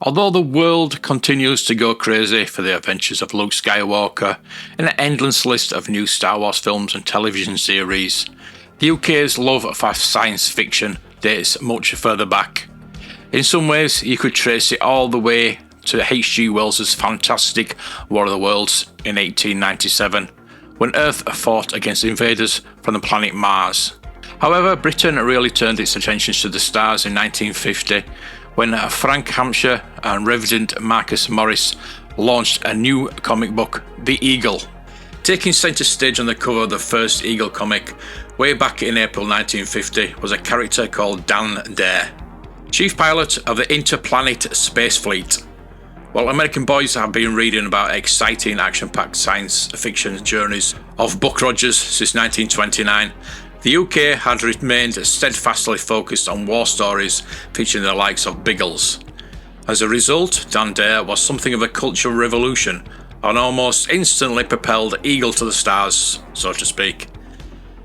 Although the world continues to go crazy for the adventures of Luke Skywalker and an endless list of new Star Wars films and television series, the UK's love for science fiction dates much further back. In some ways, you could trace it all the way to H.G. Wells's fantastic War of the Worlds in 1897, when Earth fought against invaders from the planet Mars. However, Britain really turned its attentions to the stars in 1950, when Frank Hampshire and Reverend Marcus Morris launched a new comic book, The Eagle. Taking centre stage on the cover of the first Eagle comic, way back in April 1950, was a character called Dan Dare, chief pilot of the Interplanet Space Fleet. While American boys have been reading about exciting action-packed science fiction journeys of Buck Rodgers since 1929, the UK had remained steadfastly focused on war stories featuring the likes of Biggles. As a result, Dan Dare was something of a cultural revolution, and almost instantly propelled Eagle to the stars, so to speak.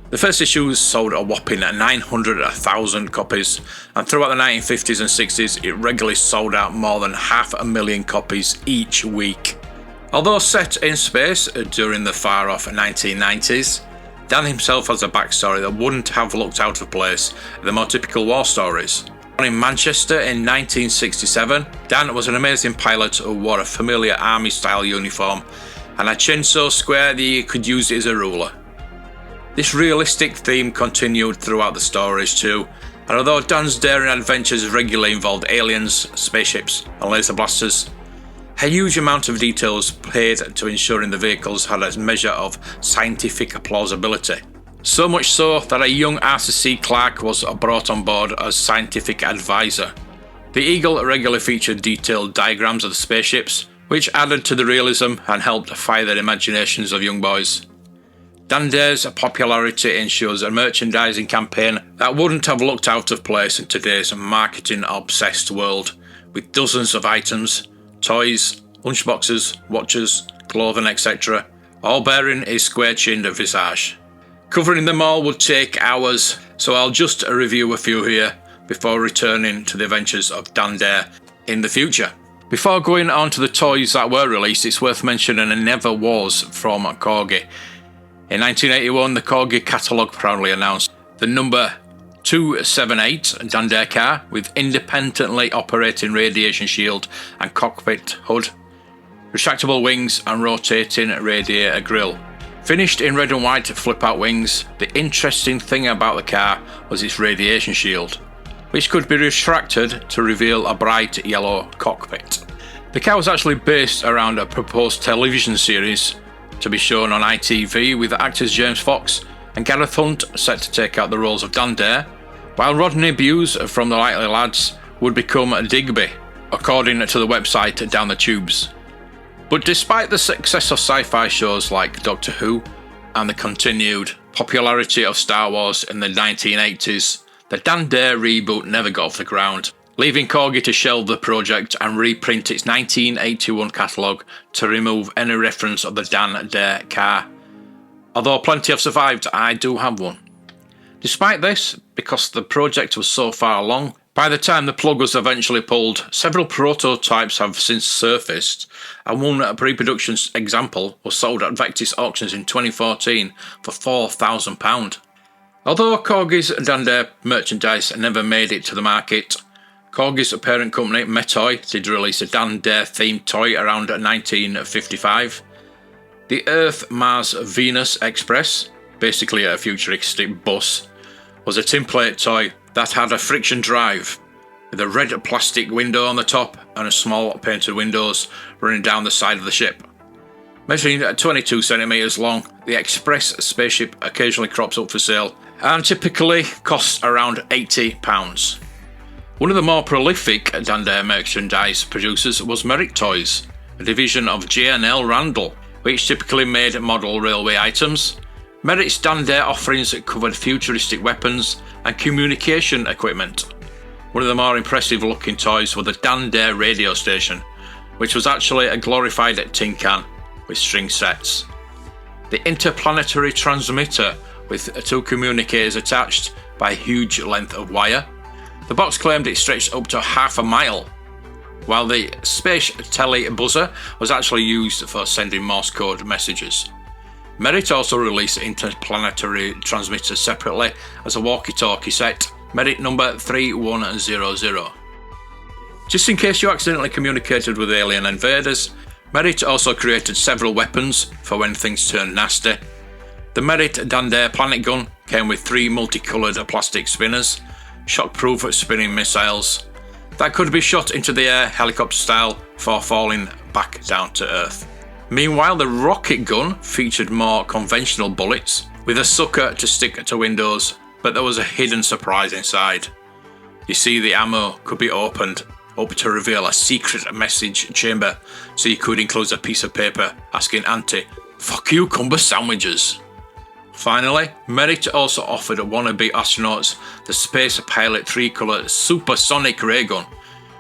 The first issue sold a whopping 900,000 copies, and throughout the 1950s and 60s it regularly sold out more than 500,000 copies each week. Although set in space during the far-off 1990s, Dan himself has a backstory that wouldn't have looked out of place in the more typical war stories. Born in Manchester in 1967, Dan was an amazing pilot who wore a familiar army-style uniform and a chin so square that you could use it as a ruler. This realistic theme continued throughout the stories too, and although Dan's daring adventures regularly involved aliens, spaceships and laser blasters, a huge amount of details paid to ensuring the vehicles had a measure of scientific plausibility. So much so that a young Arthur C. Clarke was brought on board as scientific advisor. The Eagle regularly featured detailed diagrams of the spaceships, which added to the realism and helped fire the imaginations of young boys. Dan Dare's popularity ensures a merchandising campaign that wouldn't have looked out of place in today's marketing-obsessed world, with dozens of items, toys, lunchboxes, watches, clothing, etc., all bearing his square-chinned visage. Covering them all would take hours, so I'll just review a few here before returning to the adventures of Dan Dare in the future. Before going on to the toys that were released, it's worth mentioning a Never Was from Corgi. In 1981, the Corgi catalogue proudly announced the number 278 Dan Dare car with independently operating radiation shield and cockpit hood, retractable wings and rotating radiator grille. Finished in red and white flip-out wings, the interesting thing about the car was its radiation shield, which could be retracted to reveal a bright yellow cockpit. The car was actually based around a proposed television series to be shown on ITV with actors James Fox and Gareth Hunt set to take out the roles of Dan Dare, while Rodney Bewes from the Likely Lads would become Digby, according to the website Down the Tubes. But despite the success of sci-fi shows like Doctor Who and the continued popularity of Star Wars in the 1980s, the Dan Dare reboot never got off the ground, leaving Corgi to shelve the project and reprint its 1981 catalogue to remove any reference of the Dan Dare car. Although plenty have survived, I do have one. Despite this, because the project was so far along, by the time the plug was eventually pulled, several prototypes have since surfaced, and one pre-production example was sold at Vectis auctions in 2014 for £4,000. Although Corgi's Dan Dare merchandise never made it to the market, Corgi's parent company, Metoy, did release a Dan Dare themed toy around 1955. The Earth-Mars-Venus Express, basically a futuristic bus, was a tinplate toy that had a friction drive, with a red plastic window on the top and a small painted windows running down the side of the ship. Measuring 22 centimetres long, the Express spaceship occasionally crops up for sale and typically costs around £80. One of the more prolific Dan Dare merchandise producers was Merrick Toys, a division of J&L Randall, which typically made model railway items. Merrick's Dan Dare offerings covered futuristic weapons and communication equipment. One of the more impressive looking toys was the Dan Dare radio station, which was actually a glorified tin can with string sets. The interplanetary transmitter with 2 communicators attached by a huge length of wire. The box claimed it stretched up to half a mile. while the space tele buzzer was actually used for sending Morse code messages. Merritt also released interplanetary transmitters separately as a walkie-talkie set, Merritt number 3100. Just in case you accidentally communicated with alien invaders, Merritt also created several weapons for when things turned nasty. The Merritt Dandair planet gun came with 3 multicoloured plastic spinners, shock-proof spinning missiles that could be shot into the air helicopter style for falling back down to Earth. Meanwhile, the rocket gun featured more conventional bullets with a sucker to stick to windows, but there was a hidden surprise inside. You see, the ammo could be opened up to reveal a secret message chamber, so you could enclose a piece of paper asking Auntie for cucumber sandwiches. Finally, Merritt also offered wannabe astronauts the Space Pilot 3-colour supersonic ray gun,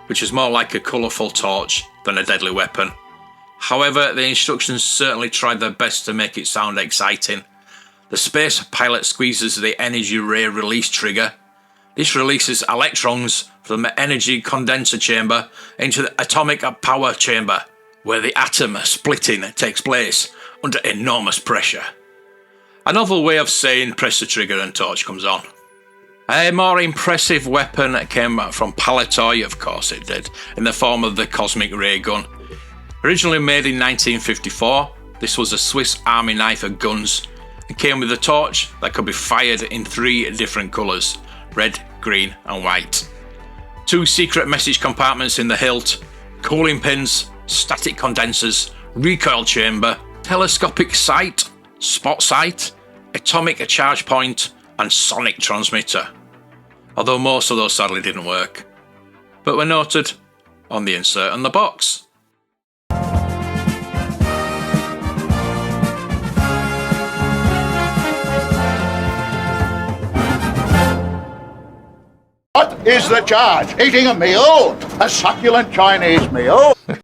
which is more like a colourful torch than a deadly weapon. However, the instructions certainly tried their best to make it sound exciting. The Space Pilot squeezes the energy ray release trigger. This releases electrons from the energy condenser chamber into the atomic power chamber, where the atom splitting takes place under enormous pressure. A novel way of saying press the trigger and torch comes on. A more impressive weapon came from Palitoy, of course it did, in the form of the Cosmic Ray Gun. Originally made in 1954, this was a Swiss Army knife of guns and came with a torch that could be fired in 3 different colours: red, green and white. 2 secret message compartments in the hilt, cooling pins, static condensers, recoil chamber, telescopic sight, spot sight, atomic charge point and sonic transmitter. Although most of those sadly didn't work, but were noted on the insert on the box. What is the charge? Eating a meal? A succulent Chinese meal?